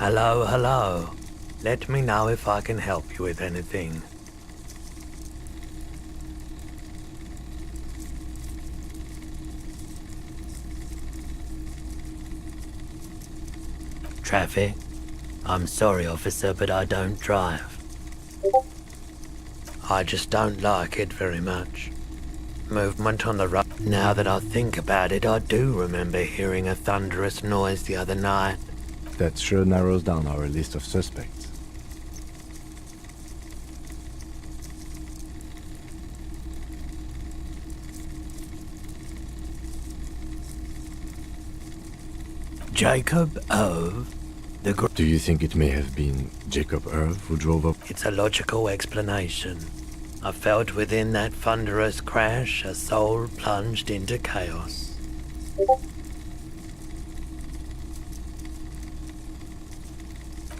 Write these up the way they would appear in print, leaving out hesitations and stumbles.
Hello, hello. Let me know if I can help you with anything. Traffic? I'm sorry, officer, but I don't drive. I just don't like it very much. Movement on the road. Now that I think about it, I do remember hearing a thunderous noise the other night. That sure narrows down our list of suspects. Jacob Irv? Do you think it may have been Jacob Irv who drove up? It's a logical explanation. I felt within that thunderous crash a soul plunged into chaos.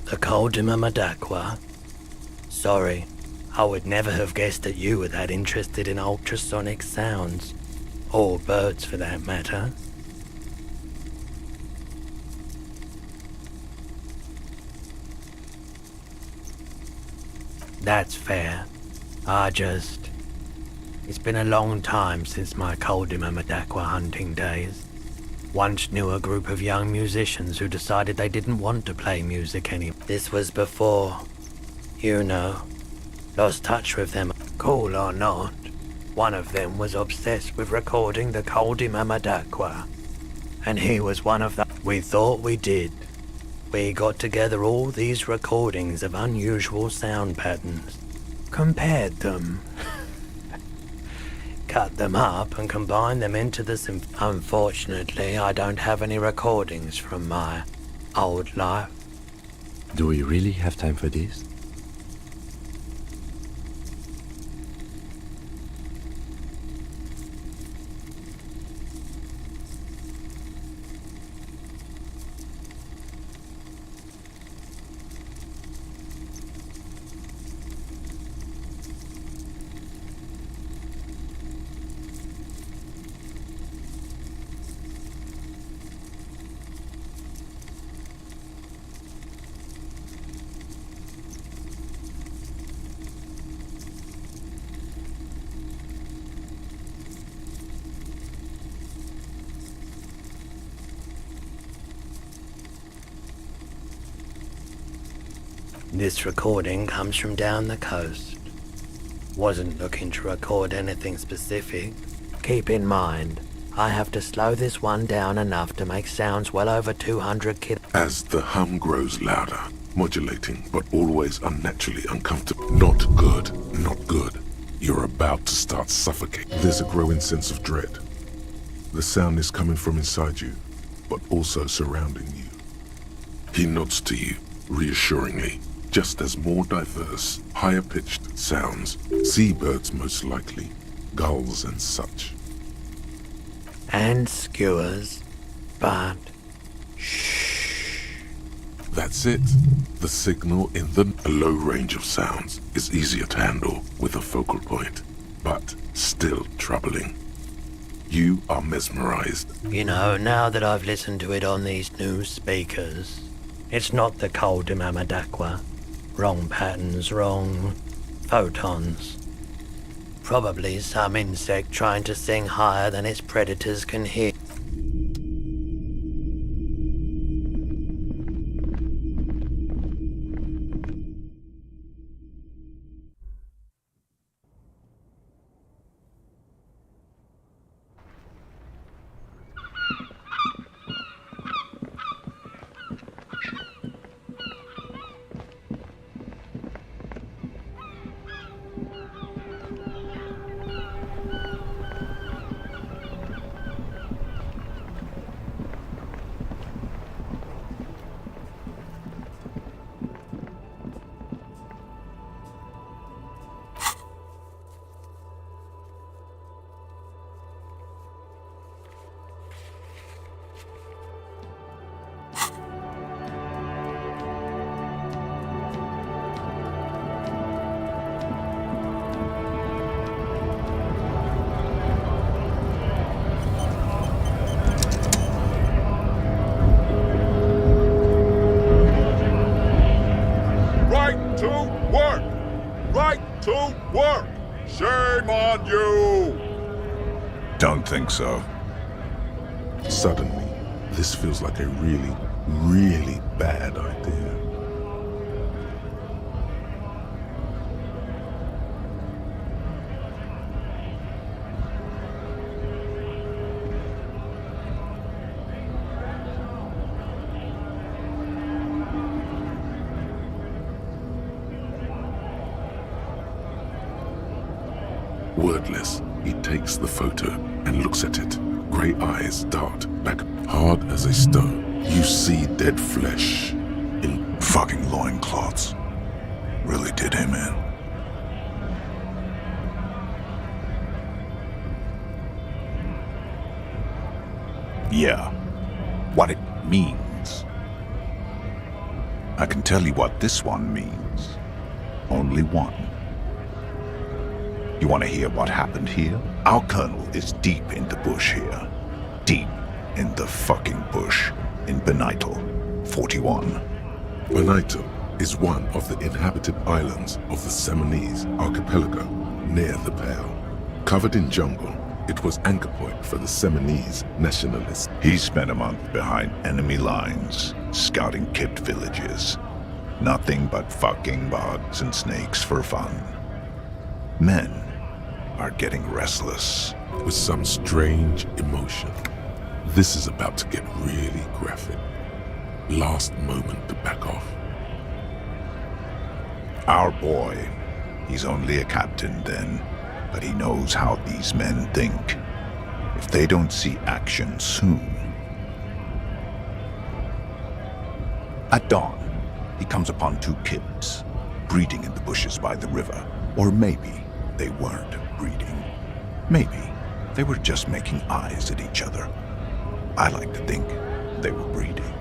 The Coldima Madakwa? Sorry, I would never have guessed that you were that interested in ultrasonic sounds. Or birds for that matter. That's fair. It's been a long time since my Coldima Madakwa hunting days. Once knew a group of young musicians who decided they didn't want to play music anymore. This was before, lost touch with them. Cool or not, one of them was obsessed with recording the Coldima Madakwa. And he was one of them. We thought we did. We got together all these recordings of unusual sound patterns, compared them, cut them up and combined them into the Unfortunately, I don't have any recordings from my old life. Do we really have time for this? This recording comes from down the coast. Wasn't looking to record anything specific. Keep in mind, I have to slow this one down enough to make sounds well over 200 kil. As the hum grows louder, modulating but always unnaturally uncomfortable. Not good, not good. You're about to start suffocating. There's a growing sense of dread. The sound is coming from inside you, but also surrounding you. He nods to you, reassuringly. Just as more diverse, higher-pitched sounds, seabirds most likely, gulls and such. And skewers, but shh. That's it. The signal in the low range of sounds is easier to handle with a focal point, but still troubling. You are mesmerized. Now that I've listened to it on these new speakers, it's not the Coldima Madakwa. Wrong patterns, wrong photons. Probably some insect trying to sing higher than its predators can hear. Shame on you! Don't think so. Suddenly, this feels like a really, really bad idea. Wordless, he takes the photo and looks at it. Grey eyes dart back, hard as a stone. You see dead flesh in Fucking loincloths. Really did him in. Yeah, what it means. I can tell you what this one means. Only one. You want to hear what happened here? Our colonel is deep in the bush here. Deep in the fucking bush in Benito 41. Benito is one of the inhabited islands of the Seminese archipelago near the Pale. Covered in jungle, it was anchor point for the Seminese nationalists. He spent a month behind enemy lines, scouting kept villages. Nothing but fucking bugs and snakes for fun. Men are getting restless. With some strange emotion. This is about to get really graphic. Last moment to back off. Our boy, he's only a captain then, but he knows how these men think. If they don't see action soon. At dawn, he comes upon two kids, breeding in the bushes by the river. Or maybe they weren't breeding. Maybe they were just making eyes at each other. I like to think they were breeding.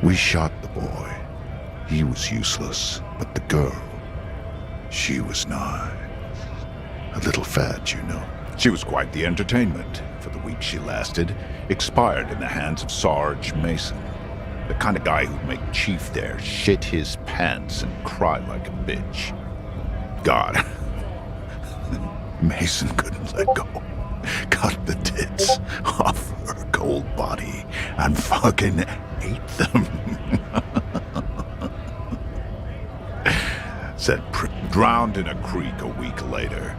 We shot the boy. He was useless, but the girl, she was nice. A little fat, you know. She was quite the entertainment. For the week she lasted, expired in the hands of Sarge Mason. The kind of guy who'd make Chief there shit his pants and cry like a bitch. God. Mason couldn't let go. Cut the tits off her cold body and fucking ate them. Said drowned in a creek a week later.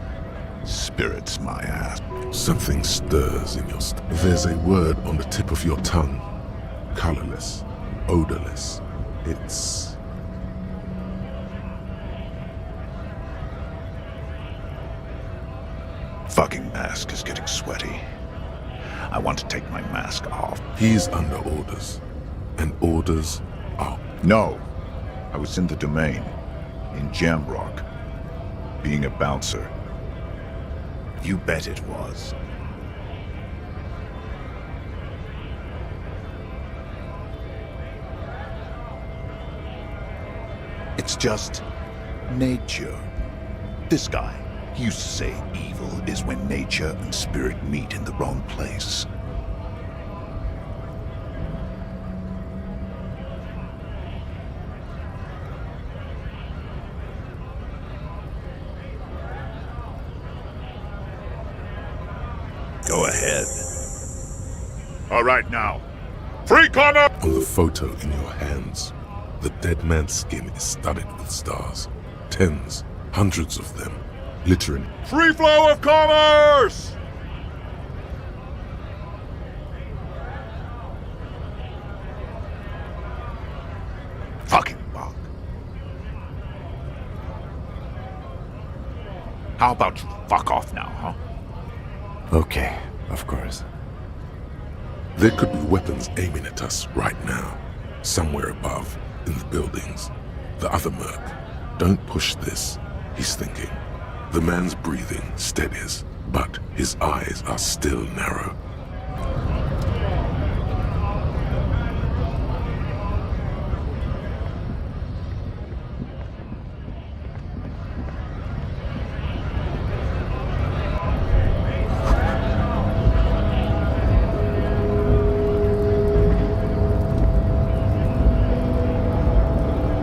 Spirits my ass. Something stirs in your There's a word on the tip of your tongue. Colorless. Odorless. It's... Fucking mask is getting sweaty. I want to take my mask off. He's under orders. And orders are... No. I was in the domain. In Jamrock. Being a bouncer. You bet it was. It's just nature. This guy, he used to say evil is when nature and spirit meet in the wrong place. Go ahead. All right now. Free corner! On the photo in your hands, the dead man's skin is studded with stars. Tens, hundreds of them, littering. Free flow of commerce! Fucking bug. How about you fuck off now, huh? Okay, of course. There could be weapons aiming at us right now, somewhere above, in the buildings. The other merc. Don't push this, he's thinking. The man's breathing steadies, but his eyes are still narrow.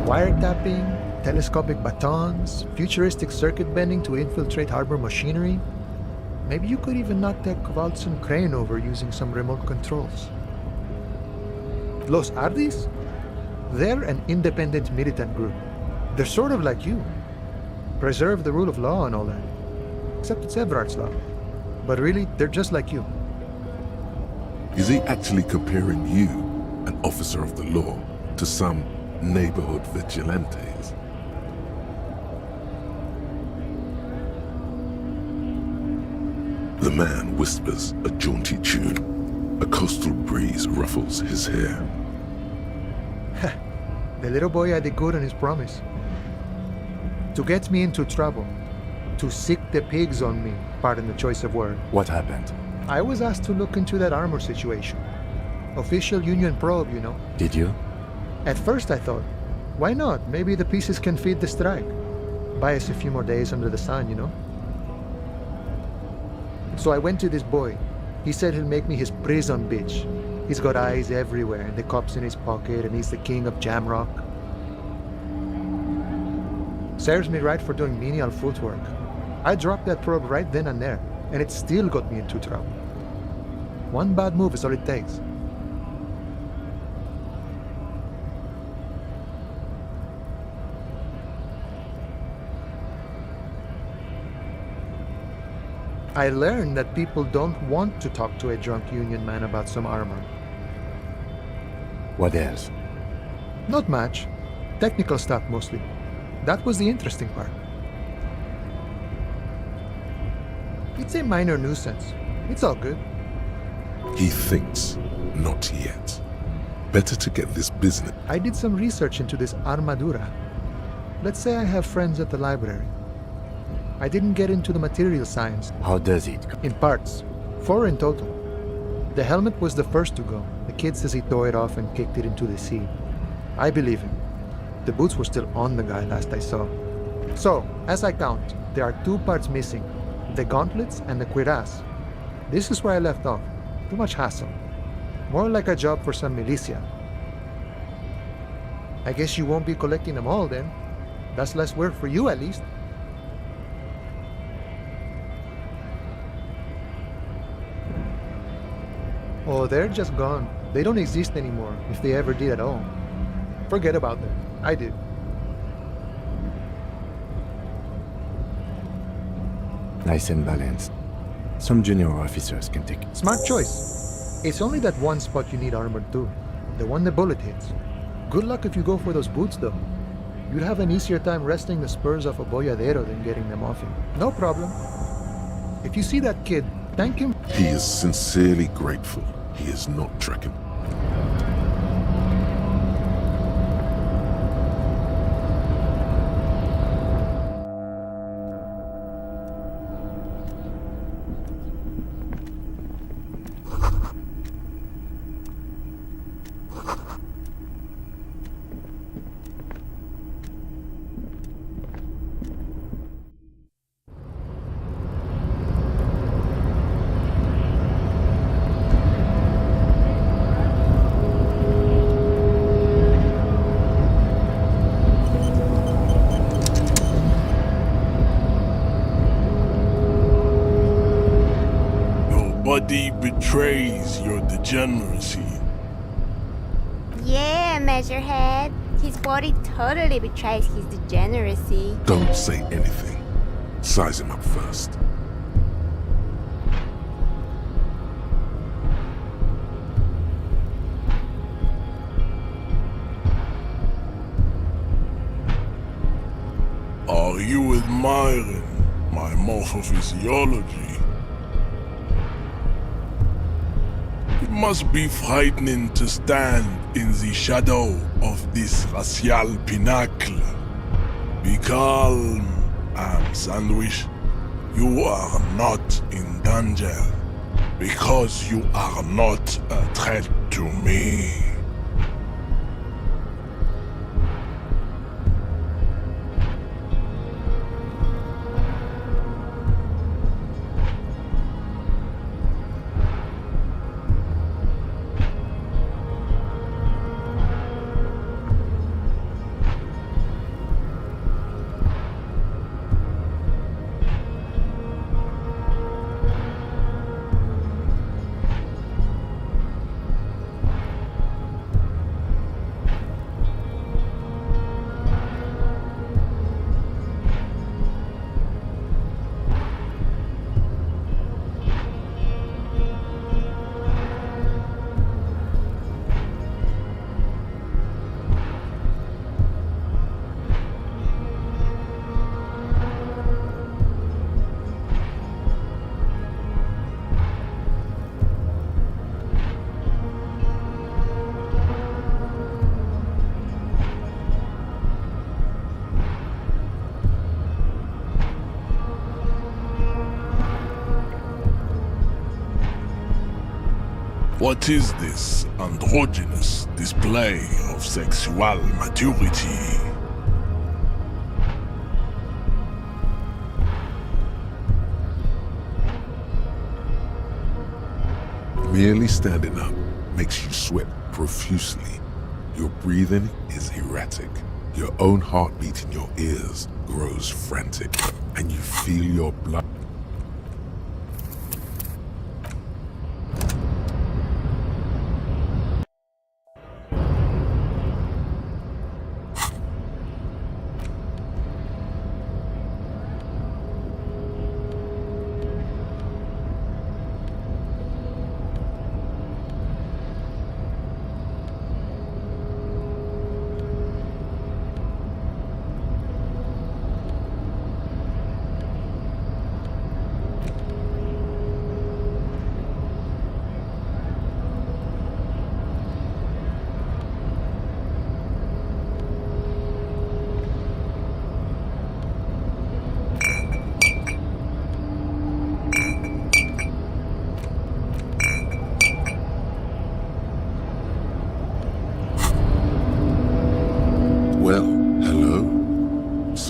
Wiretapping, telescopic batons, futuristic circuit bending to infiltrate harbor machinery. Maybe you could even knock that Kowalson crane over using some remote controls. Los Ardis? They're an independent militant group. They're sort of like you. Preserve the rule of law and all that. Except it's Everard's law. But really, they're just like you. Is he actually comparing you, an officer of the law, to some neighborhood vigilantes? The man whispers a jaunty tune. A coastal breeze ruffles his hair. The little boy had it good on his promise. To get me into trouble. To sick the pigs on me, pardon the choice of word. What happened? I was asked to look into that armor situation. Official Union probe, you know. Did you? At first I thought, why not? Maybe the pieces can feed the strike. Buy us a few more days under the sun, you know? So I went to this boy. He said he'll make me his prison bitch. He's got eyes everywhere, and the cop's in his pocket, and he's the king of Jamrock. Serves me right for doing menial footwork. I dropped that probe right then and there, and it still got me into trouble. One bad move is all it takes. I learned that people don't want to talk to a drunk Union man about some armor. What else? Not much. Technical stuff mostly. That was the interesting part. It's a minor nuisance. It's all good. He thinks, not yet. Better to get this business. I did some research into this armadura. Let's say I have friends at the library. I didn't get into the material science. How does it? In parts. 4 in total. The helmet was the first to go. The kid says he tore it off and kicked it into the sea. I believe him. The boots were still on the guy last I saw. So, as I count, there are 2 parts missing. The gauntlets and the cuirass. This is where I left off. Too much hassle. More like a job for some militia. I guess you won't be collecting them all then. That's less work for you at least. Oh, they're just gone. They don't exist anymore, if they ever did at all. Forget about them. I did. Nice and balanced. Some junior officers can take it. Smart choice. It's only that one spot you need armored too. The one the bullet hits. Good luck if you go for those boots though. You'd have an easier time wresting the spurs off a boyadero than getting them off him. No problem. If you see that kid, thank him. He is sincerely grateful he is not trekking. Body betrays your degeneracy. Yeah, Measurehead. His body totally betrays his degeneracy. Don't say anything. Size him up first. Are you admiring my morphophysiology? It must be frightening to stand in the shadow of this racial pinnacle. Be calm, Am Sandwich. You are not in danger because you are not a threat to me. What is this androgynous display of sexual maturity? Merely standing up makes you sweat profusely. Your breathing is erratic. Your own heartbeat in your ears grows frantic, and you feel your blood.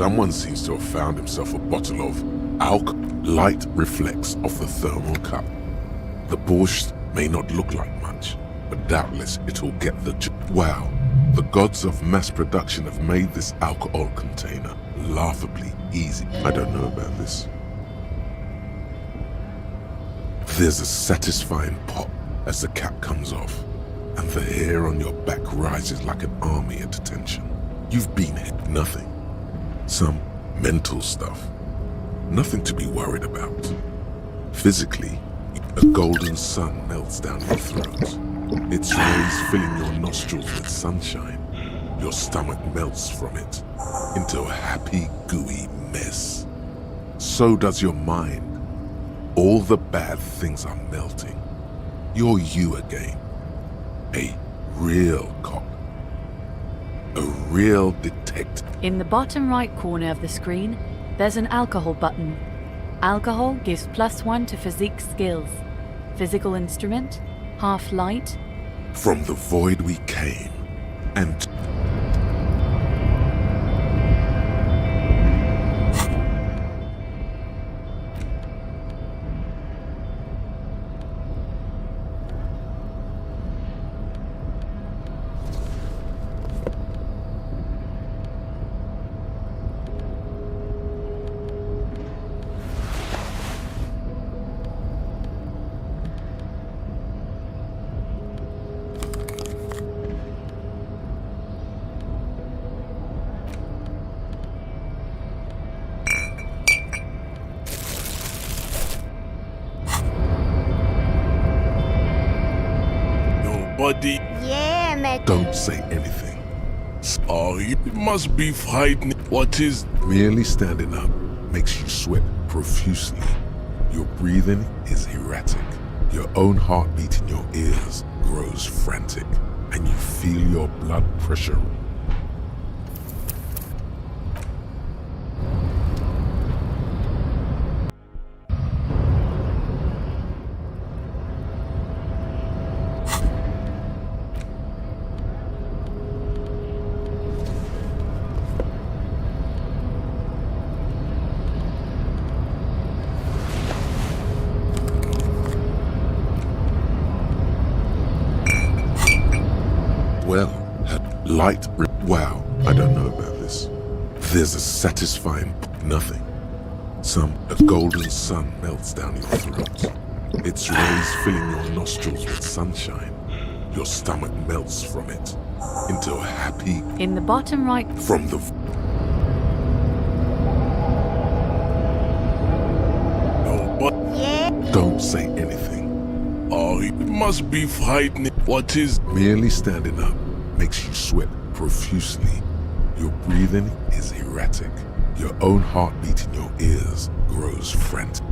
Someone seems to have found himself a bottle of alcohol. Light reflects off the thermal cup. The borscht may not look like much, but doubtless it'll get the wow. The gods of mass production have made this alcohol container laughably easy. I don't know about this. There's a satisfying pop as the cap comes off, and the hair on your back rises like an army at attention. You've been hit. Nothing. Some mental stuff. Nothing to be worried about. Physically, a golden sun melts down your throat. Its rays filling your nostrils with sunshine. Your stomach melts from it into a happy, gooey mess. So does your mind. All the bad things are melting. You're you again. A real cop. A real detective. In the bottom right corner of the screen, there's an alcohol button. Alcohol gives +1 to physique skills. Physical instrument, half light. From the void we came, and Buddy, Yeah, mate. don't say anything. sorry, it must be frightening. What is... Merely standing up makes you sweat profusely. Your breathing is erratic. Your own heartbeat in your ears grows frantic, and you feel your blood pressure. Well, wow, I don't know about this. There's a satisfying nothing. A golden sun melts down your throat. Its rays filling your nostrils with sunshine. Your stomach melts from it into a happy... In the bottom right, From the... No, but... Yeah. Don't say anything. Oh, it must be frightening. What is... Merely standing up makes you sweat profusely. Your breathing is erratic. Your own heartbeat in your ears grows frantic.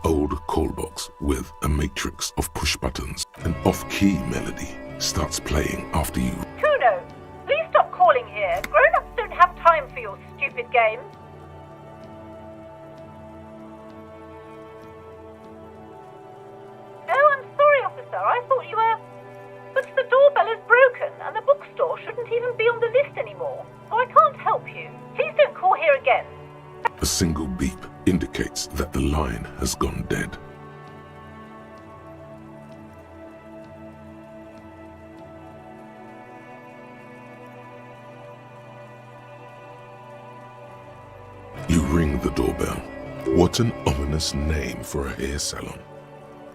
old call box with a matrix of push buttons. An off-key melody starts playing after you. Kuno, please stop calling here. Grown-ups don't have time for your stupid games. Oh, I'm sorry, officer. I thought you were... But the doorbell is broken, and the bookstore shouldn't even be on the list anymore. So I can't help you. Please don't call here again. A single beep indicates that the line has gone dead. You ring the doorbell. What an ominous name for a hair salon.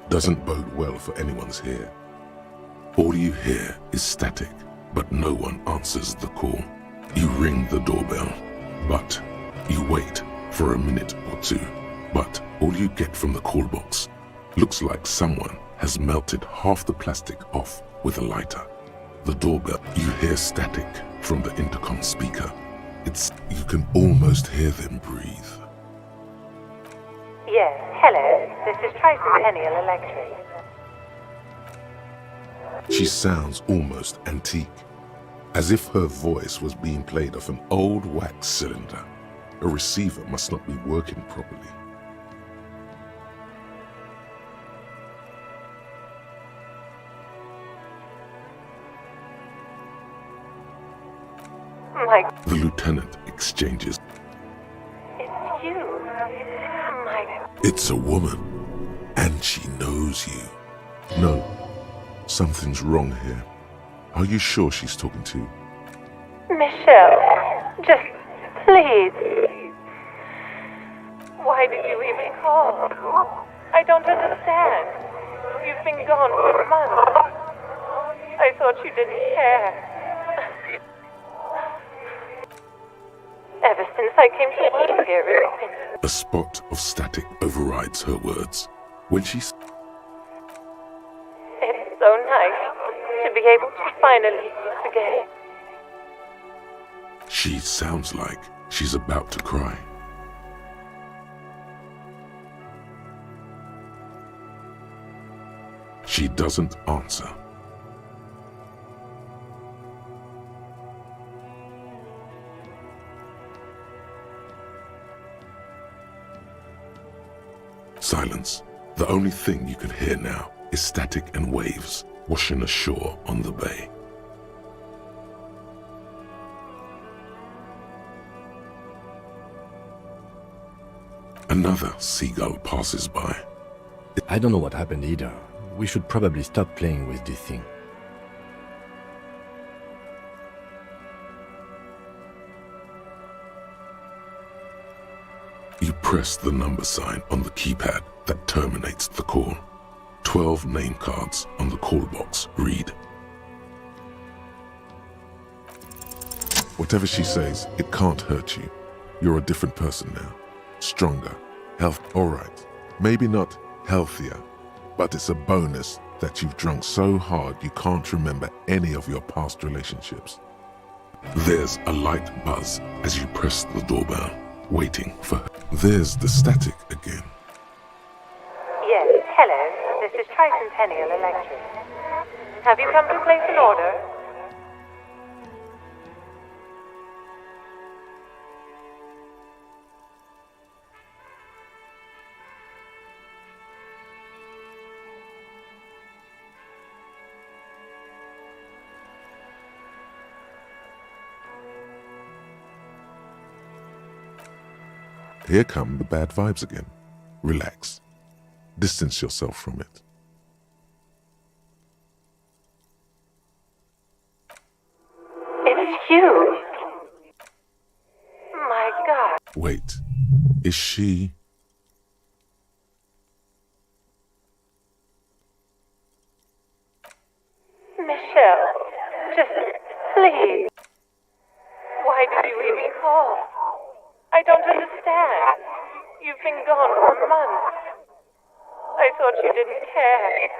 Doesn't bode well for anyone's hair. All you hear is static, but no one answers the call. You ring the doorbell, but you wait for a minute or two. But all you get from the call box looks like someone has melted half the plastic off with a lighter. The doorbell, you hear static from the intercom speaker. You can almost hear them breathe. Yes, hello. This is Tricentennial Electric. She sounds almost antique, as if her voice was being played off an old wax cylinder. A receiver must not be working properly. The lieutenant exchanges. It's you. My... It's a woman, and she knows you. No, something's wrong here. Are you sure she's talking to you? Michelle, just please. Why did you even call? I don't understand. You've been gone for months. I thought you didn't care. Ever since I came to live here, it's been... A spot of static overrides her words. When she... It's so nice to be able to finally forget. She sounds like she's about to cry. She doesn't answer. Silence. The only thing you can hear now is static and waves washing ashore on the bay. Another seagull passes by. I don't know what happened either. We should probably stop playing with this thing. You press the number sign on the keypad that terminates the call. 12 name cards on the call box read. Whatever she says, it can't hurt you. You're a different person now. Stronger. All right. Maybe not healthier, but it's a bonus that you've drunk so hard you can't remember any of your past relationships. There's a light buzz as you press the doorbell, waiting for her. There's the static again. Yes, hello. This is Tricentennial Electric. Have you come to place an order? Here come the bad vibes again. Relax. Distance yourself from it. It's you. My God. Wait. Is she... Michelle, just please. Why did you even call? I don't understand. You've been gone for months. I thought you didn't care.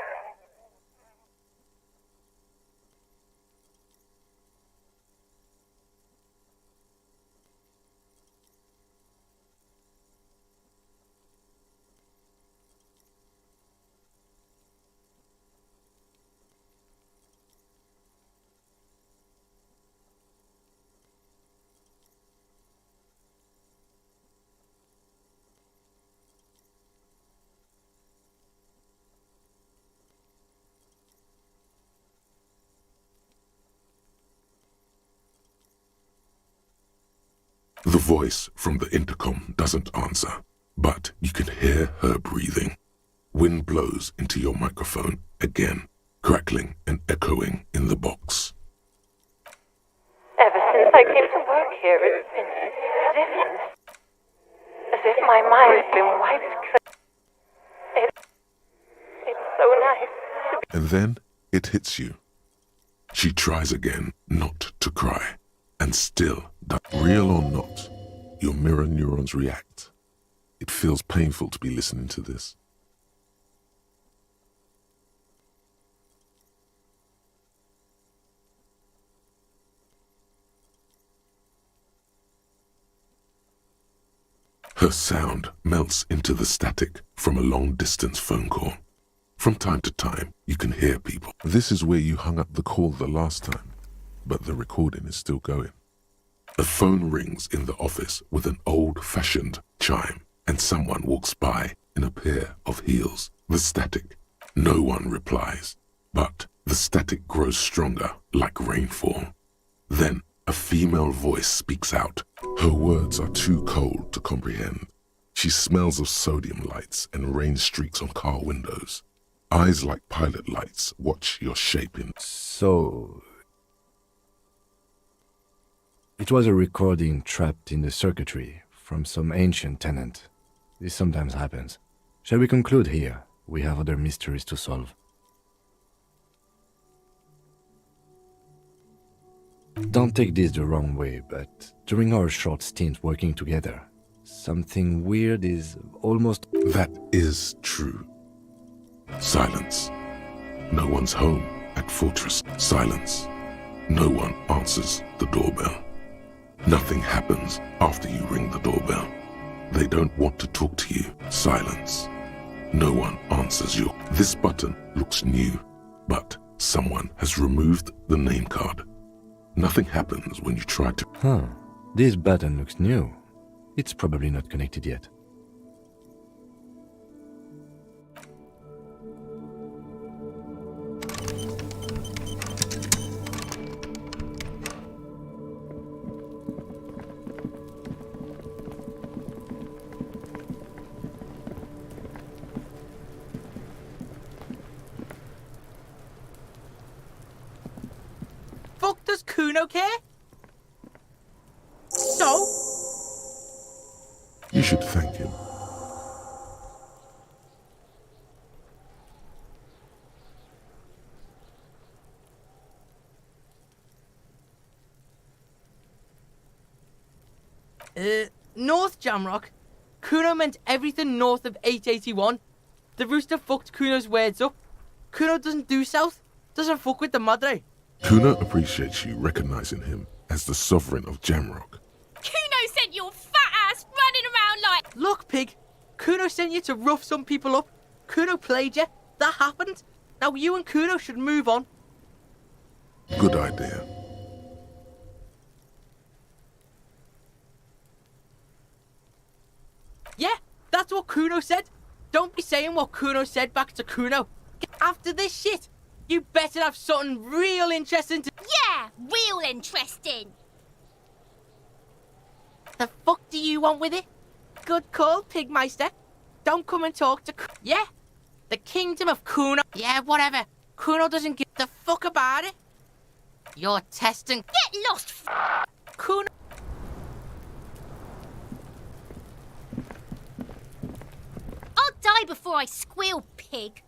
The voice from the intercom doesn't answer, but you can hear her breathing. Wind blows into your microphone again, crackling and echoing in the box. Ever since I came to work here, it's been different. As if my mind's been wiped clean. It's so nice to be... And then it hits you. She tries again not to cry, and still, real or not, your mirror neurons react. It feels painful to be listening to this. Her sound melts into the static from a long-distance phone call. From time to time, you can hear people. This is where you hung up the call the last time, but the recording is still going. A phone rings in the office with an old-fashioned chime, and someone walks by in a pair of heels. The static. No one replies, but the static grows stronger like rainfall. Then a female voice speaks out. Her words are too cold to comprehend. She smells of sodium lights and rain streaks on car windows. Eyes like pilot lights watch your shape in... So... it was a recording trapped in the circuitry from some ancient tenant. This sometimes happens. Shall we conclude here? We have other mysteries to solve. Don't take this the wrong way, but during our short stint working together, something weird is almost... That is true. Silence. No one's home at Fortress. Silence. No one answers the doorbell. Nothing happens after you ring the doorbell. They don't want to talk to you. Silence. No one answers you. This button looks new, but someone has removed the name card. Nothing happens when you try to... This button looks new. It's probably not connected yet. Fuck does Kuno care? So? You should thank him. North Jamrock. Kuno meant everything north of 881. The rooster fucked Kuno's words up. Kuno doesn't do south. Doesn't fuck with the madre. Kuno appreciates you recognizing him as the sovereign of Jamrock. Kuno sent your fat ass running around like... Look, pig. Kuno sent you to rough some people up. Kuno played you. That happened. Now you and Kuno should move on. Good idea. Yeah, that's what Kuno said. Don't be saying what Kuno said back to Kuno. After this shit, you better have something real interesting to... Yeah, real interesting. The fuck do you want with it? Good call, Pigmeister. Don't come and talk to... Yeah, the kingdom of Kuno. Yeah, whatever. Kuno doesn't give the fuck about it. You're testing... Get lost, Kuno... I'll die before I squeal, pig.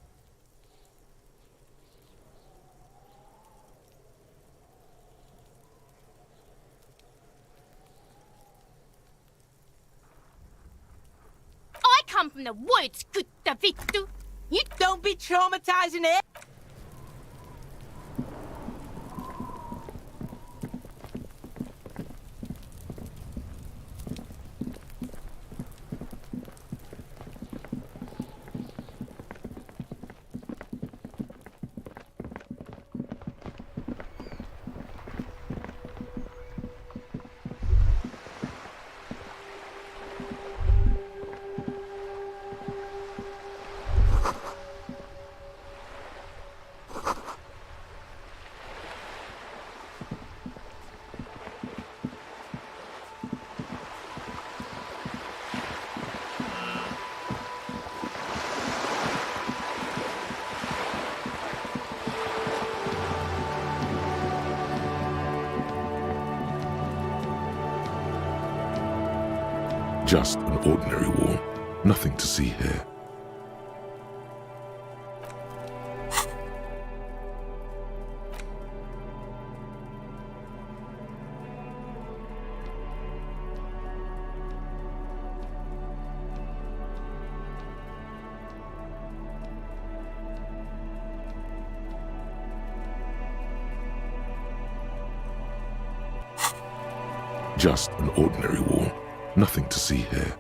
I come from the woods, good Davidu. You don't be traumatizing it. Just an ordinary wall. Nothing to see here. Just an ordinary wall. Nothing to see here.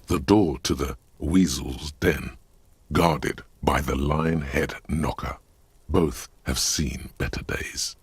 The door to the weasel's den, guarded by the lion-head knocker. Both have seen better days.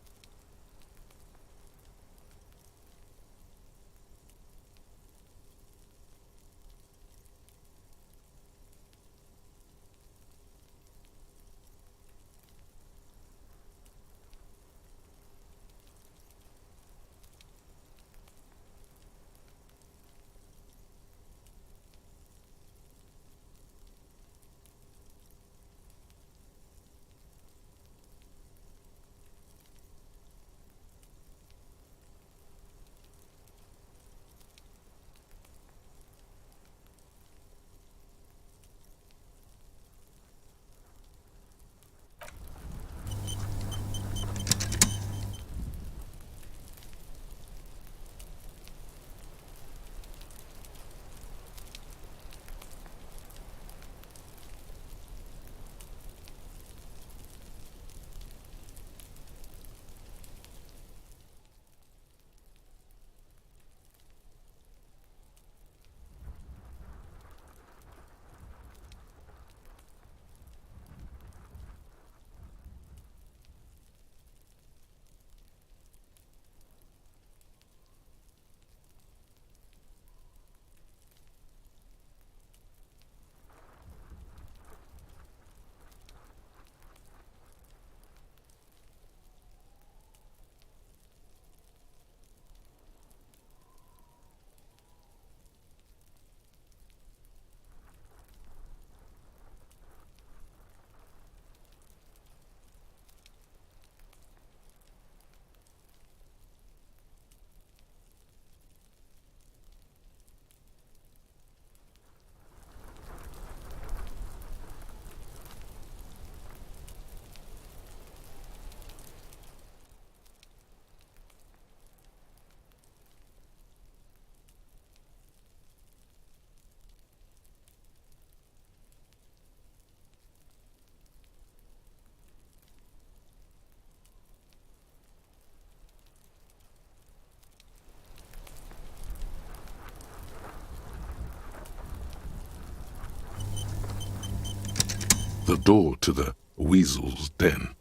The door to the weasel's den,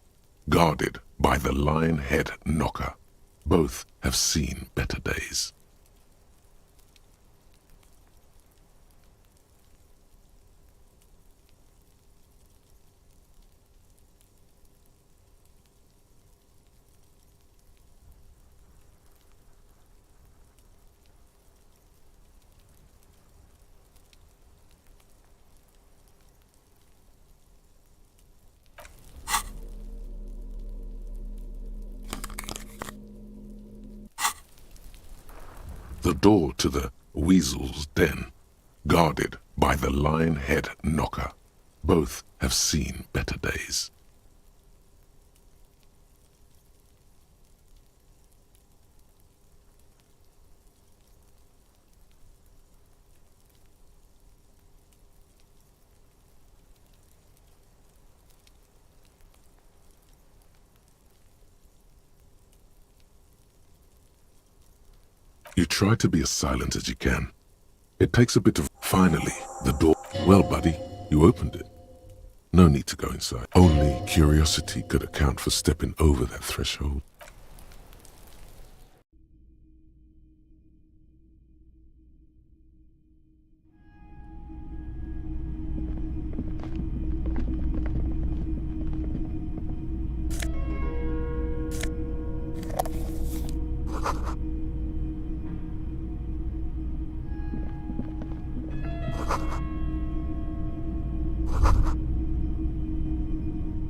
guarded by the lion-head knocker. Both have seen better days. The door to the weasel's den, guarded by the lion-head knocker. Both have seen better days. You try to be as silent as you can. It takes a bit of... Finally, the door... Well, buddy, you opened it. No need to go inside. Only curiosity could account for stepping over that threshold.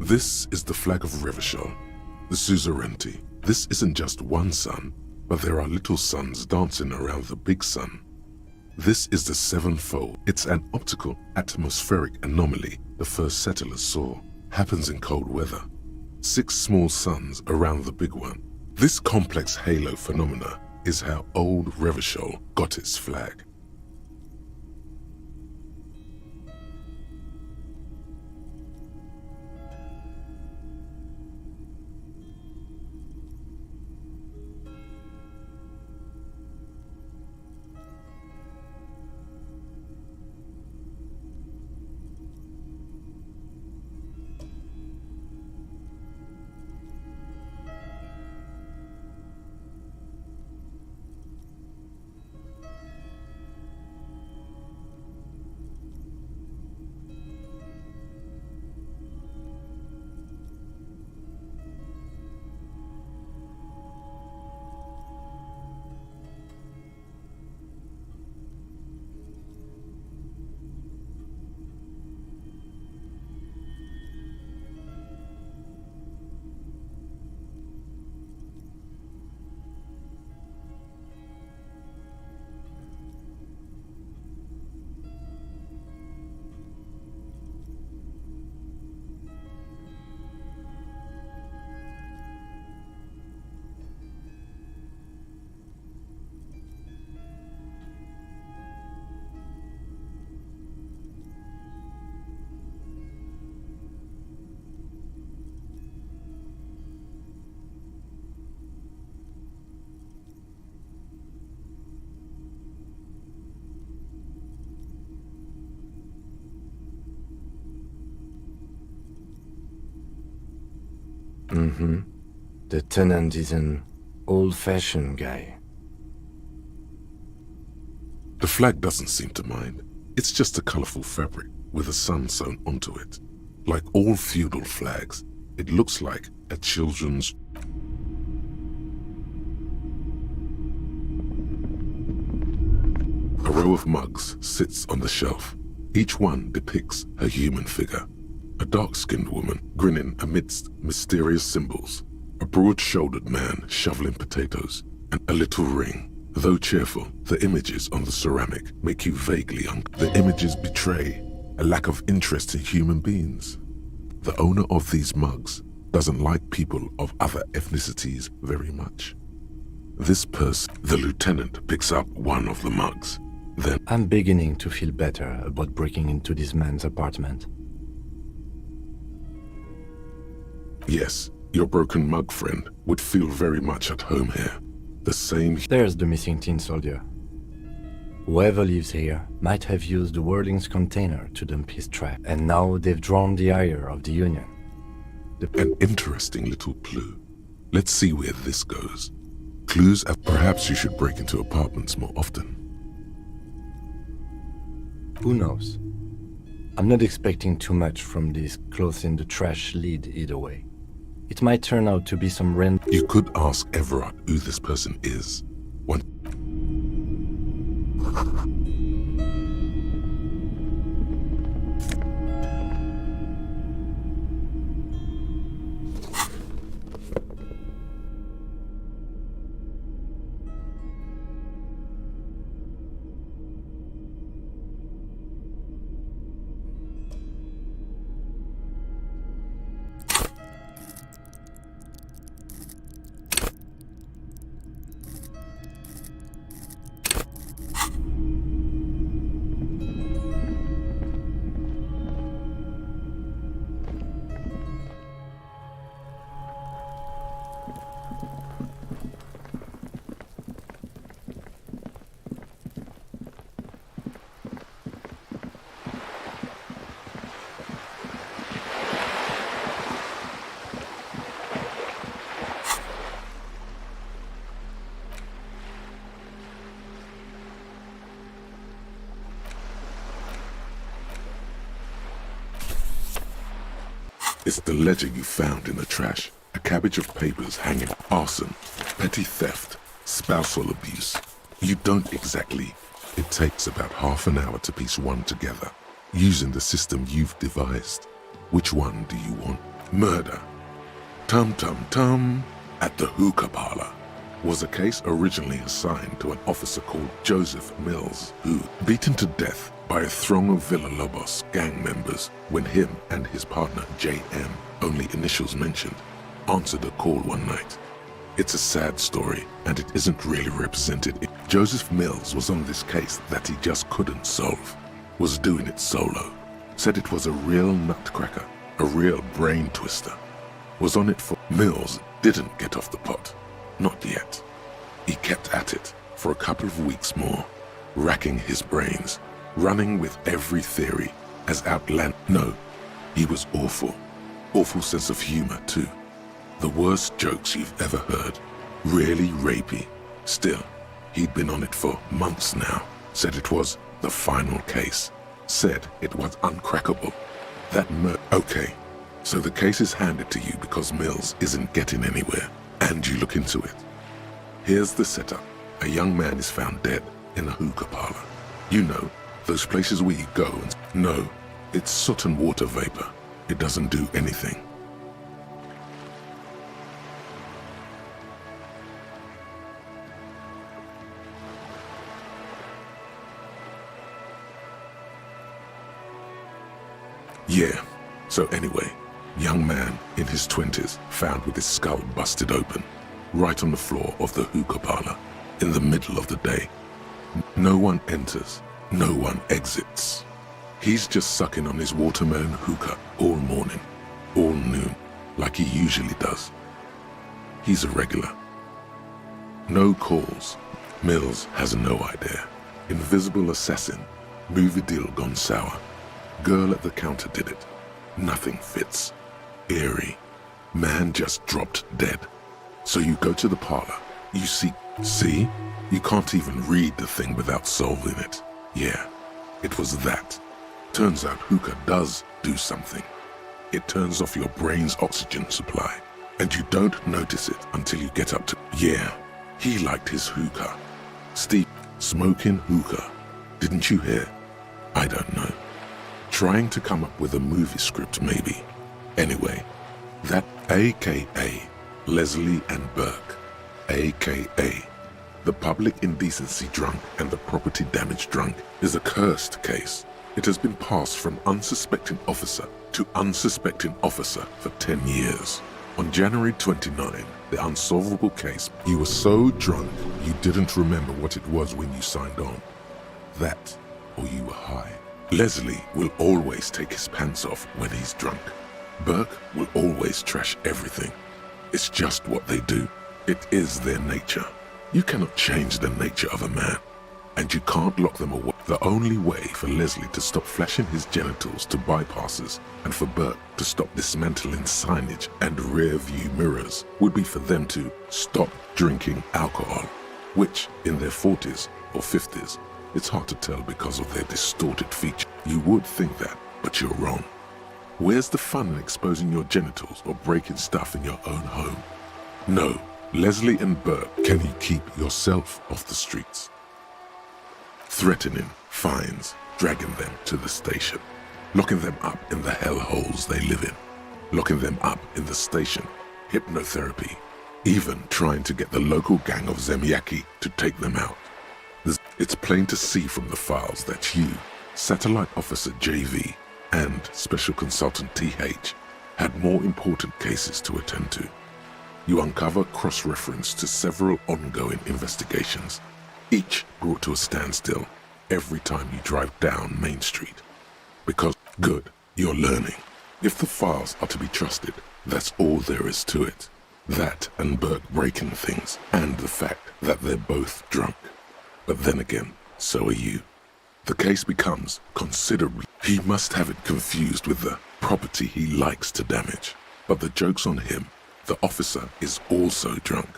This is the flag of Revachol, the suzerainty. This isn't just one sun, but there are little suns dancing around the big sun. This is the sevenfold. It's an optical atmospheric anomaly the first settlers saw. Happens in cold weather. 6 small suns around the big one. This complex halo phenomena is how old Revachol got its flag. The tenant is an old-fashioned guy. The flag doesn't seem to mind. It's just a colorful fabric with a sun sewn onto it. Like all feudal flags, it looks like a children's... A row of mugs sits on the shelf. Each one depicts a human figure. A dark-skinned woman grinning amidst mysterious symbols. A broad-shouldered man shoveling potatoes. And a little ring. Though cheerful, the images on the ceramic make you vaguely The images betray a lack of interest in human beings. The owner of these mugs doesn't like people of other ethnicities very much. This person, the lieutenant, picks up one of the mugs. Then I'm beginning to feel better about breaking into this man's apartment. yes, your broken mug friend would feel very much at home here. The same... There's the missing tin soldier. Whoever lives here might have used the Whirling's container to dump his trash, and now they've drawn the ire of the Union. An interesting little clue. Let's see where this goes. Clues, perhaps you should break into apartments more often. Who knows? I'm not expecting too much from this clothes in the trash lead either way. It might turn out to be some random... You could ask Everard who this person is. One... It's the ledger you found in the trash. A cabbage of papers hanging. Arson, petty theft, spousal abuse. You don't exactly. It takes about half an hour to piece one together. using the system you've devised. Which one do you want? Murder. Tum tum tum. At the hookah parlor was a case originally assigned to an officer called Joseph Mills, who, beaten to death by a throng of Villalobos gang members when him and his partner J.M., only initials mentioned, answered a call one night. It's a sad story, and it isn't really represented. Joseph Mills was on this case that he just couldn't solve, was doing it solo, said it was a real nutcracker, a real brain twister, was on it for... Mills didn't get off the pot. Not yet. He kept at it for a couple of weeks more, racking his brains, running with every theory as No, he was awful. Awful sense of humor, too. The worst jokes you've ever heard. Really rapey. Still, he'd been on it for months now. Said it was the final case. Said it was uncrackable. Okay, so the case is handed to you because Mills isn't getting anywhere, and you look into it. Here's the setup. A young man is found dead in a hookah parlor. You know, those places where you go and... No, it's soot and water vapor. It doesn't do anything. Yeah, so anyway, young man in his 20s found with his skull busted open, right on the floor of the hookah parlor, in the middle of the day. No one enters, no one exits. He's just sucking on his watermelon hookah all morning, all noon, like he usually does. He's a regular. No calls. Mills has no idea. Invisible assassin, movie deal gone sour. Girl at the counter did it. Nothing fits. Eerie. Man just dropped dead. So you go to the parlor. You see? You can't even read the thing without solving it. Yeah, it was that. Turns out hookah does do something. It turns off your brain's oxygen supply. And you don't notice it until you get up to... Yeah, he liked his hookah. Steve, smoking hookah. Didn't you hear? I don't know. Trying to come up with a movie script, maybe. Anyway, that AKA Leslie and Burke, AKA the public indecency drunk and the property damage drunk, is a cursed case. It has been passed from unsuspecting officer to unsuspecting officer for 10 years. On January 29, the unsolvable case, you were so drunk you didn't remember what it was when you signed on. That, or you were high. Leslie will always take his pants off when he's drunk. Burke will always trash everything. It's just what they do. It is their nature. You cannot change the nature of a man, and you can't lock them away. The only way for Leslie to stop flashing his genitals to bypassers and for Burke to stop dismantling signage and rear-view mirrors would be for them to stop drinking alcohol, which, in their 40s or 50s, it's hard to tell because of their distorted features. You would think that, but you're wrong. Where's the fun in exposing your genitals or breaking stuff in your own home? No, Leslie and Burke, can you keep yourself off the streets? Threatening, fines, dragging them to the station, locking them up in the hellholes they live in, locking them up in the station, hypnotherapy, even trying to get the local gang of Zemiaki to take them out. It's plain to see from the files that you, Satellite Officer JV, and Special Consultant TH had more important cases to attend to. You uncover cross-reference to several ongoing investigations, each brought to a standstill every time you drive down Main Street. Because, good, you're learning. If the files are to be trusted, that's all there is to it. That and Burke breaking things, and the fact that they're both drunk. But then again, so are you. The case becomes considerably... He must have it confused with the property he likes to damage. But the joke's on him. The officer is also drunk.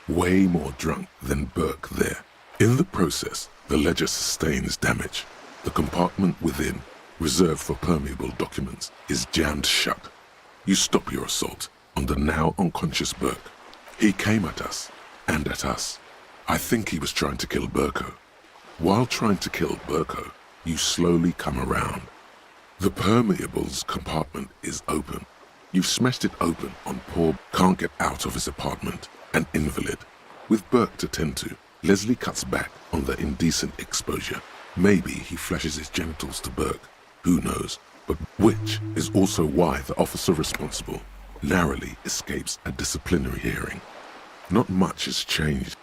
Way more drunk than Burke there. In the process, the ledger sustains damage. The compartment within, reserved for permeable documents, is jammed shut. You stop your assault on the now unconscious Burke. He came at us, and at us. I think he was trying to kill Burko. While trying to kill Burko, you slowly come around. The permeables compartment is open. You've smashed it open on poor can't get out of his apartment, an invalid. With Burke to tend to, Leslie cuts back on the indecent exposure. Maybe he flashes his genitals to Burke. Who knows? But which is also why the officer responsible narrowly escapes a disciplinary hearing. Not much has changed.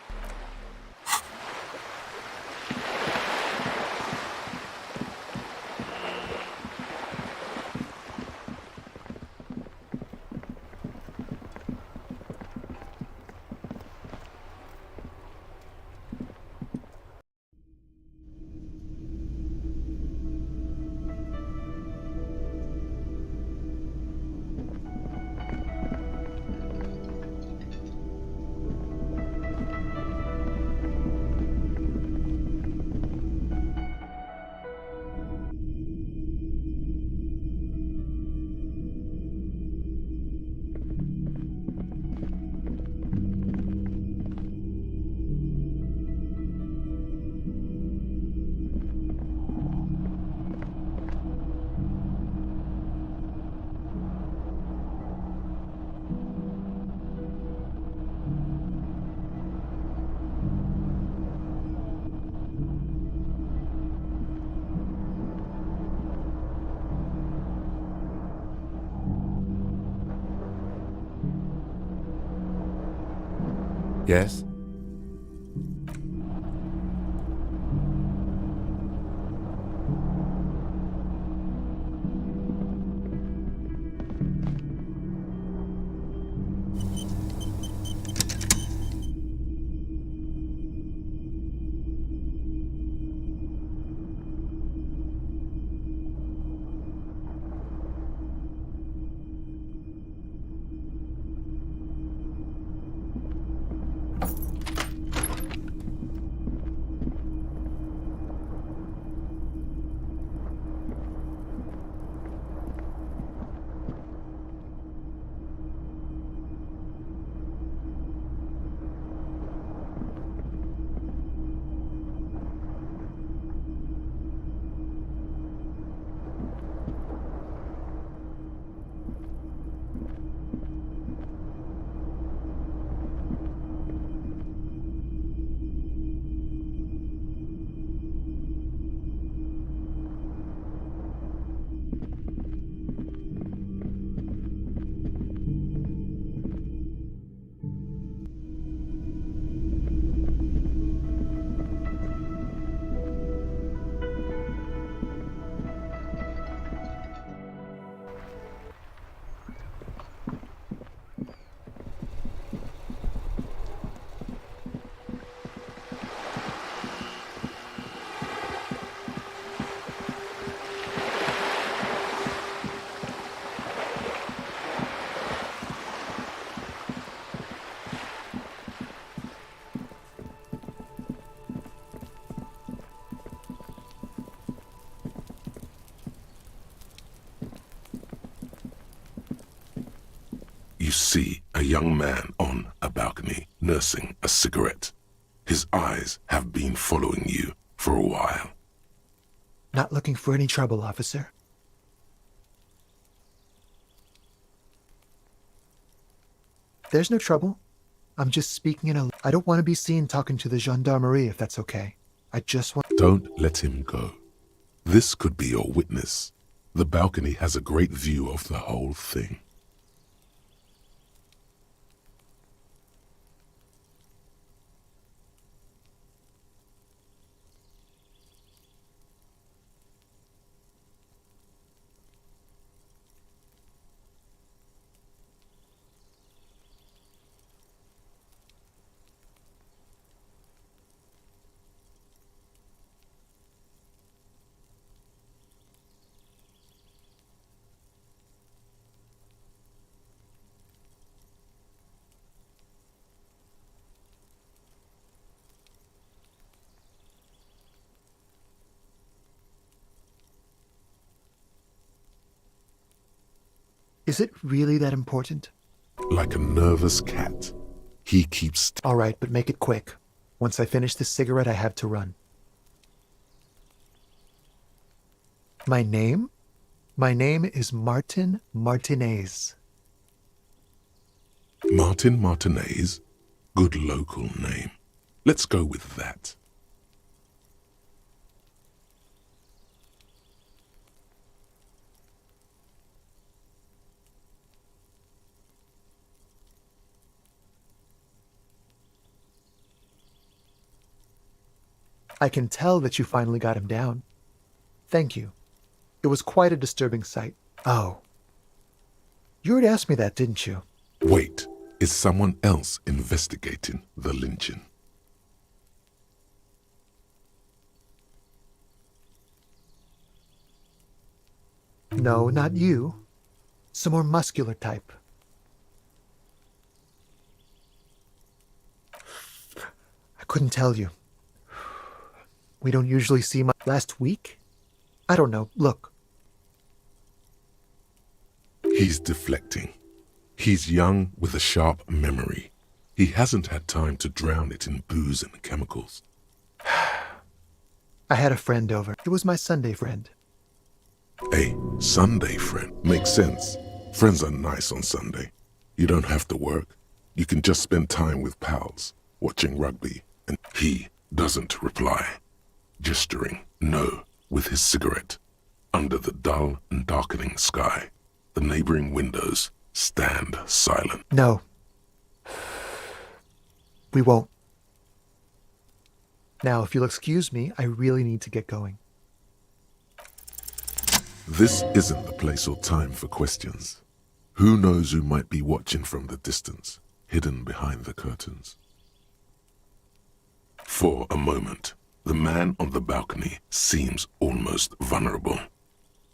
Yes? You see a young man on a balcony nursing a cigarette. His eyes have been following you for a while. Not looking for any trouble, officer. There's no trouble. I'm just speaking in a... I don't want to be seen talking to the gendarmerie, if that's okay. I just want... Don't let him go. This could be your witness. The balcony has a great view of the whole thing. Is it really that important? Like a nervous cat, he keeps... All right, but make it quick. Once I finish this cigarette, I have to run. My name? My name is Martin Martinez. Martin Martinez? Good local name. Let's go with that. I can tell that you finally got him down. Thank you. It was quite a disturbing sight. Oh. You already asked me that, didn't you? Wait, is someone else investigating the lynching? No, not you. Some more muscular type. I couldn't tell you. We don't usually see much. Last week? I don't know. Look. He's deflecting. He's young with a sharp memory. He hasn't had time to drown it in booze and chemicals. I had a friend over. It was my Sunday friend. A Sunday friend. Makes sense. Friends are nice on Sunday. You don't have to work. You can just spend time with pals, watching rugby, and he doesn't reply. Gesturing no with his cigarette. Under the dull and darkening sky, the neighboring windows stand silent. No. We won't. Now, if you'll excuse me, I really need to get going. This isn't the place or time for questions. Who knows who might be watching from the distance, hidden behind the curtains? For a moment, the man on the balcony seems almost vulnerable.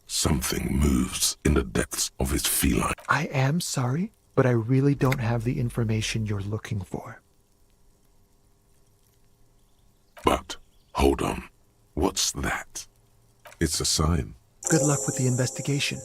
Something moves in the depths of his feline. I am sorry, but I really don't have the information you're looking for. But, hold on. What's that? It's a sign. Good luck with the investigation.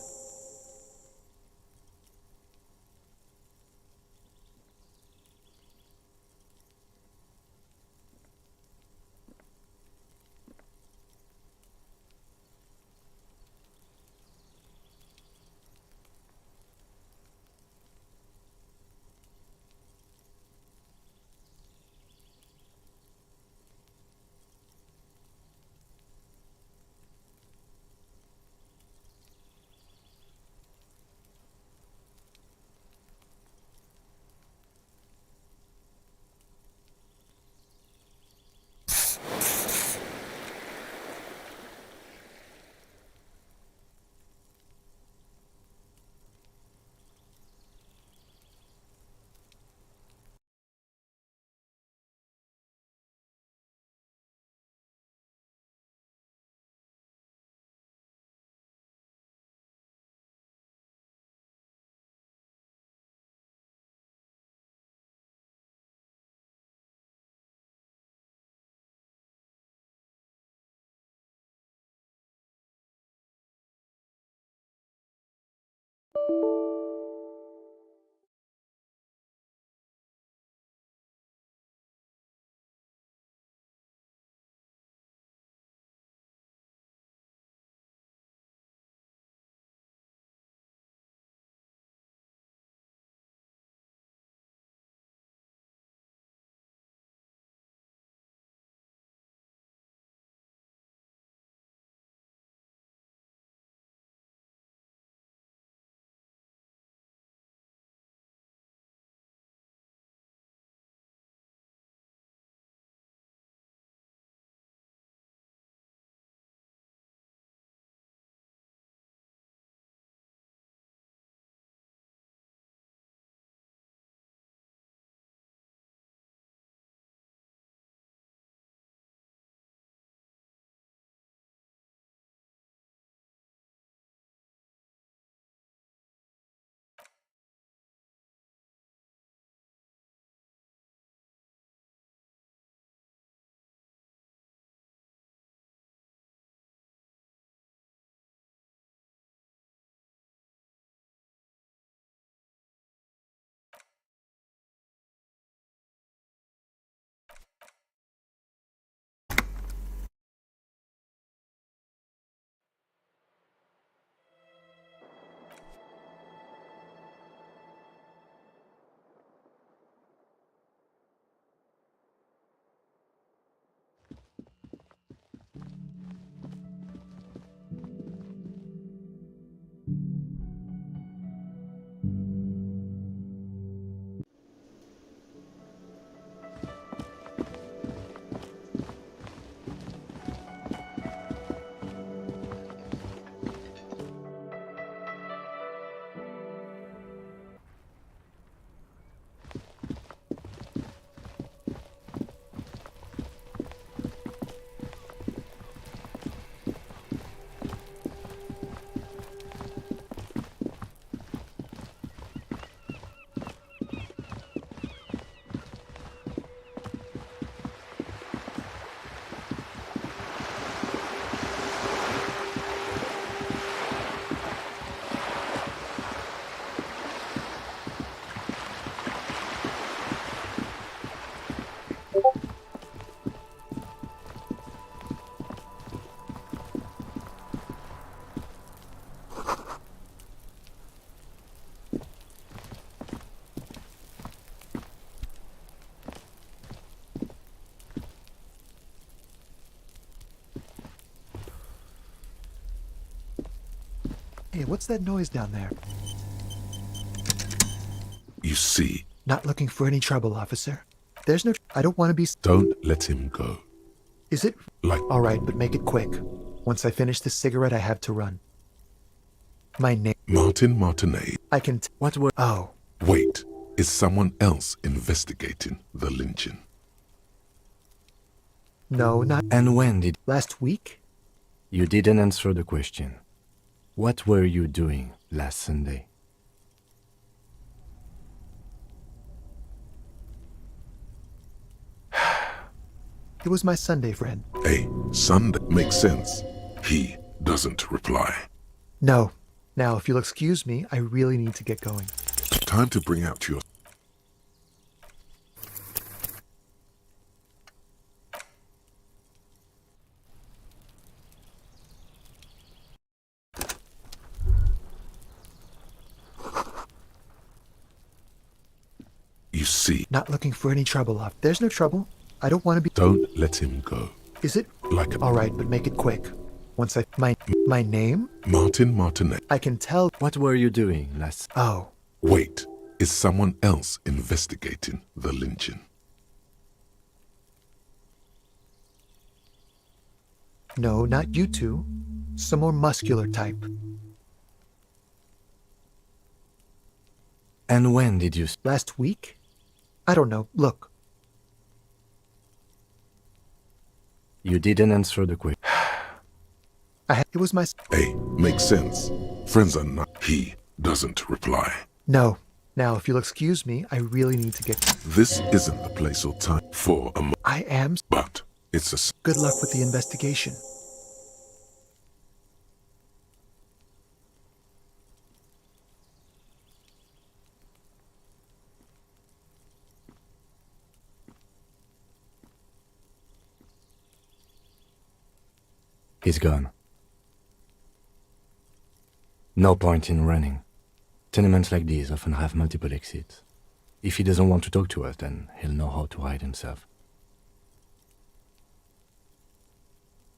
what's that noise down there? You see, Not looking for any trouble, officer. There's no... I don't want to be... don't let him go. Is it... Like, All right, but make it quick. Once I finish this cigarette, I have to run. My name... Martin Martinet. I can... What were... Oh, Wait, is someone else investigating the lynching? no, not... And when did... Last week? You didn't answer the question. What were you doing last Sunday? It was my Sunday, friend. Hey, Sunday makes sense. He doesn't reply. No. Now, if you'll excuse me, I really need to get going. Time to bring out your... You see, Not looking for any trouble, off. There's no trouble. I don't want to be... don't let him go. Is it... Like a... All right, but make it quick. Once I... My name? Martin Martinet. I can tell... What were you doing last... Oh, Wait, is someone else investigating the lynching? no, not you two. Some more muscular type. And when did you... Last week? I don't know. Look, You didn't answer the question. it was my... Hey, makes sense. Friends are not... He doesn't reply. No. Now, if you'll excuse me, I really need to get... This isn't the place or time for a... I am... But it's a... Good luck with the investigation. He's gone. No point in running. Tenements like these often have multiple exits. If he doesn't want to talk to us, then he'll know how to hide himself.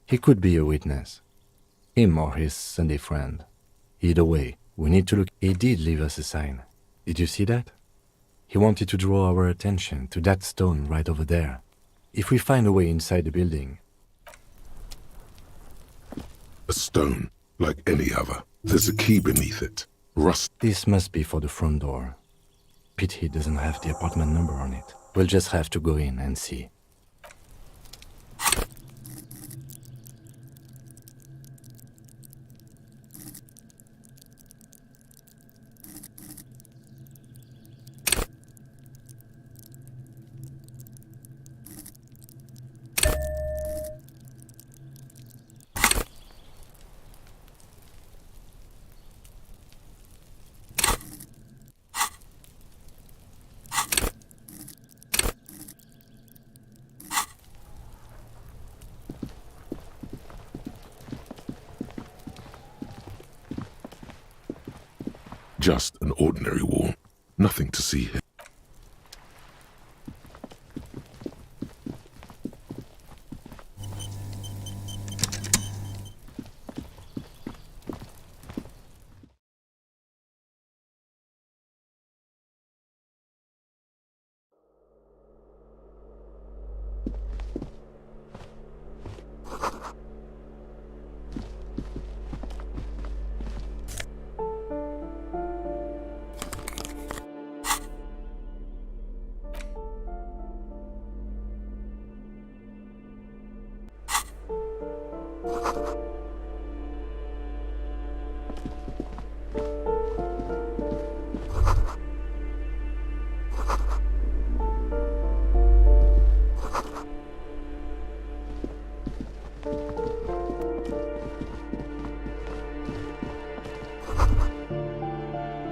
He could be a witness. Him or his Sunday friend. Either way, we need to look. He did leave us a sign. Did you see that? He wanted to draw our attention to that stone right over there. If we find a way inside the building... A stone, like any other. There's a key beneath it. Rust. This must be for the front door. Pity doesn't have the apartment number on it. We'll just have to go in and see. Just an ordinary wall. Nothing to see here.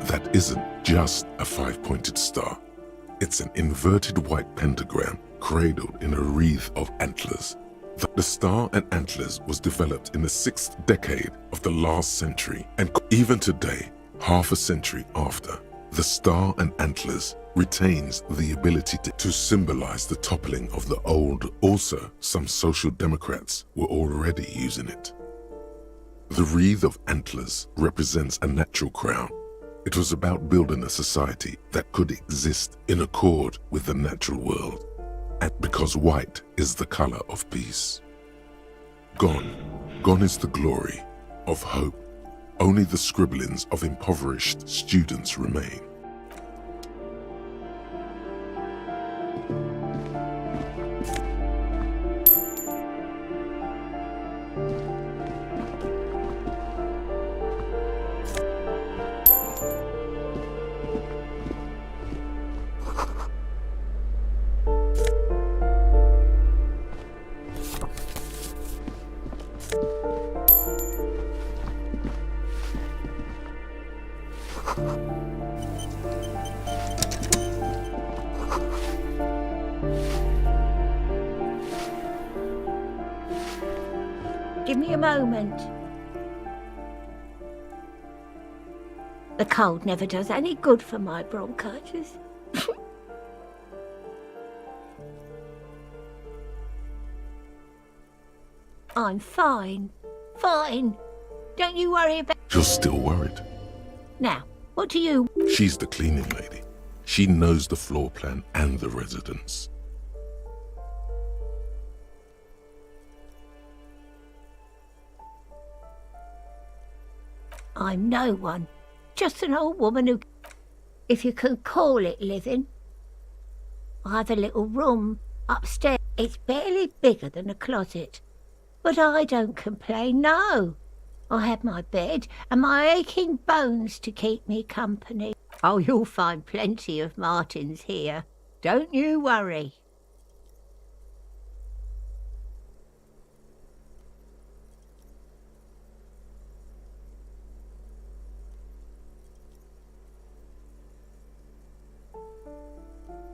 That isn't just a five-pointed star. It's an inverted white pentagram cradled in a wreath of antlers. The star and antlers was developed in the 6th decade of the last century, and even today, half a century after, the star and antlers retains the ability to symbolize the toppling of the old. Also, some social democrats were already using it. The wreath of antlers represents a natural crown. It was about building a society that could exist in accord with the natural world, and because white is the color of peace. Gone is the glory of hope. Only the scribblings of impoverished students remain. Give me a moment. The cold never does any good for my bronchitis. I'm fine. Fine. Don't you worry about... You're still worried. Now, what do you... She's the cleaning lady. She knows the floor plan and the residence. I'm no one. Just an old woman who... If you can call it living. I have a little room upstairs. It's barely bigger than a closet. But I don't complain, no. I have my bed and my aching bones to keep me company. Oh, you'll find plenty of Martins here. Don't you worry.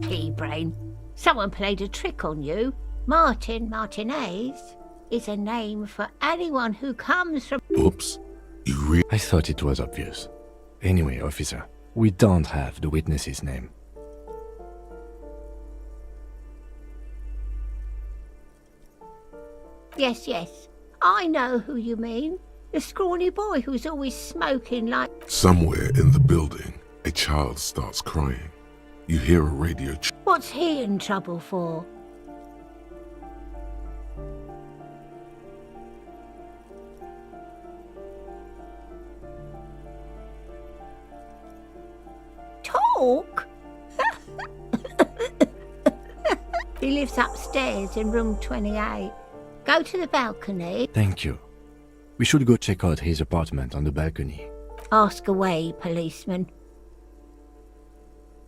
Pea-brain, someone played a trick on you. Martinez is a name for anyone who comes from... Oops. I thought it was obvious. Anyway, officer, we don't have the witness's name. Yes, I know who you mean. The scrawny boy who's always smoking like... Somewhere in the building, a child starts crying. You hear a radio... What's he in trouble for? Talk? He lives upstairs in room 28. Go to the balcony. Thank you. We should go check out his apartment on the balcony. Ask away, policeman.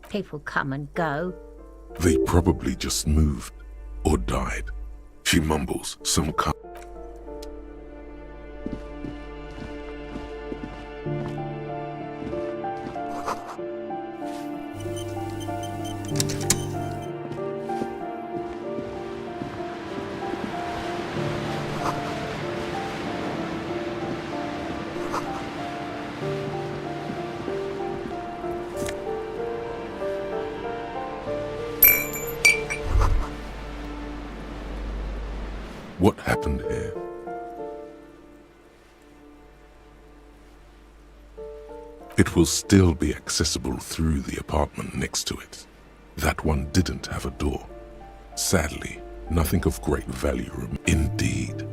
People come and go. They probably just moved or died. She mumbles some kind. What happened here? It will still be accessible through the apartment next to it. That one didn't have a door. Sadly, nothing of great value remains. Indeed.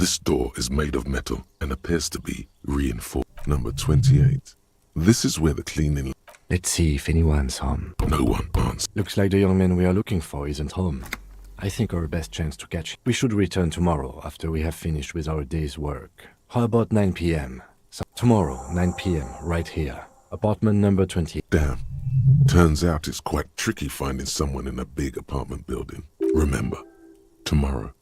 This door is made of metal and appears to be reinforced. Number 28. This is where the cleaning... Let's see if anyone's home. No one answers. Looks like the young man we are looking for isn't home. I think our best chance to catch him. We should return tomorrow after we have finished with our day's work. How about 9 p.m.? So tomorrow, 9 p.m., right here. Apartment number 20. Damn. Turns out it's quite tricky finding someone in a big apartment building. Remember, tomorrow.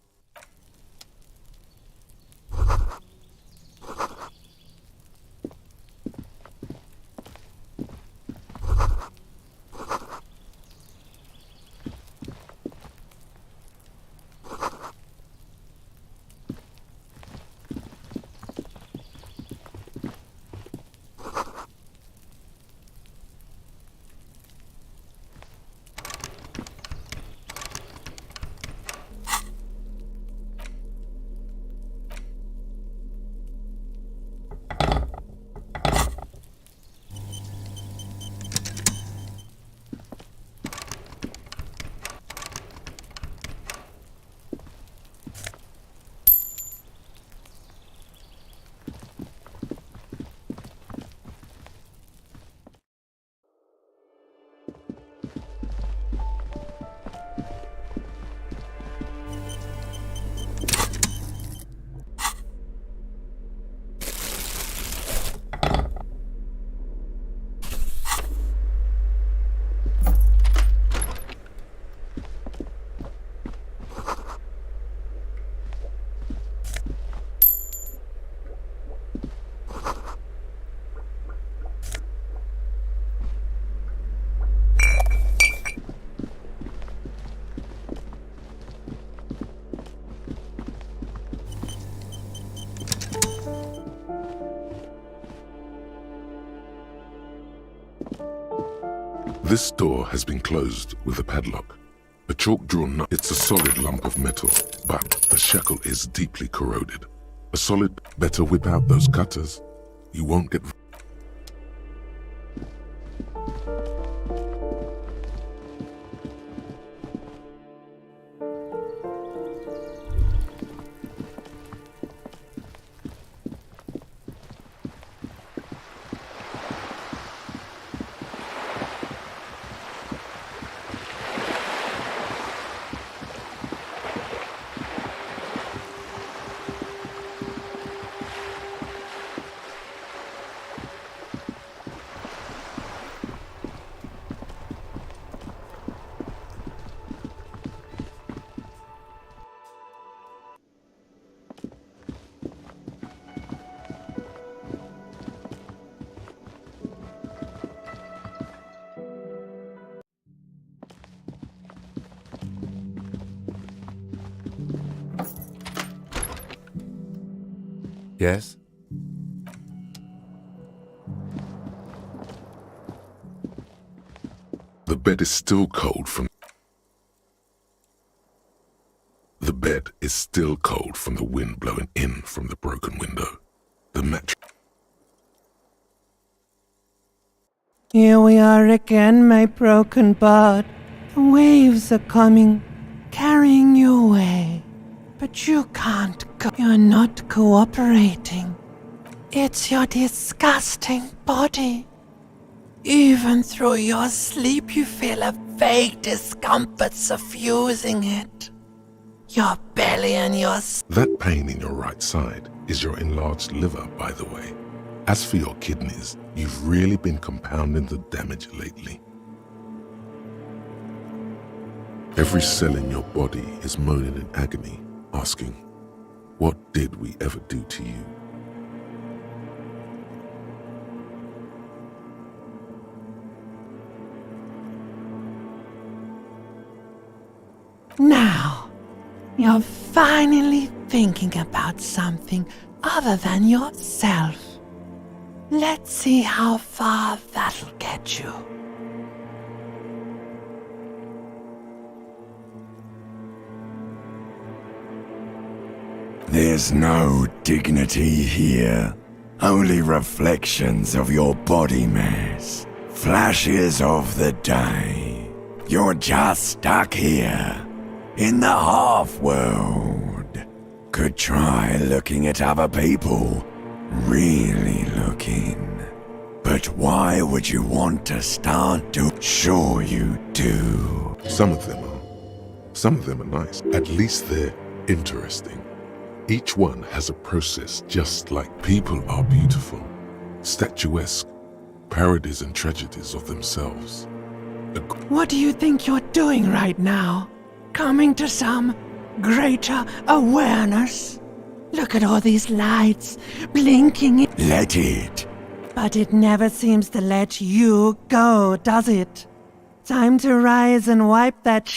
This door has been closed with a padlock. A chalk-drawn nut. It's a solid lump of metal, but the shackle is deeply corroded. A solid... Better whip out those cutters. You won't get... Yes? The bed is still cold from... The bed is still cold from the wind blowing in from the broken window. The mattress... Here we are again, my broken bud. The waves are coming, carrying you away. But you can't go. You're not cooperating. It's your disgusting body. Even through your sleep you feel a vague discomfort suffusing it. Your belly and your... That pain in your right side is your enlarged liver, by the way. As for your kidneys, you've really been compounding the damage lately. Every cell in your body is moaning in agony, asking, what did we ever do to you? Now, you're finally thinking about something other than yourself. Let's see how far that'll get you. There's no dignity here. Only reflections of your body mass. Flashes of the day. You're just stuck here. In the half-world. could try looking at other people. Really looking. But why would you want to start to? Sure you do. Some of them are nice. At least they're interesting. Each one has a process, just like people are beautiful, statuesque, parodies and tragedies of themselves. What do you think you're doing right now? Coming to some greater awareness? Look at all these lights blinking. Let it. But it never seems to let you go, does it? Time to rise and wipe that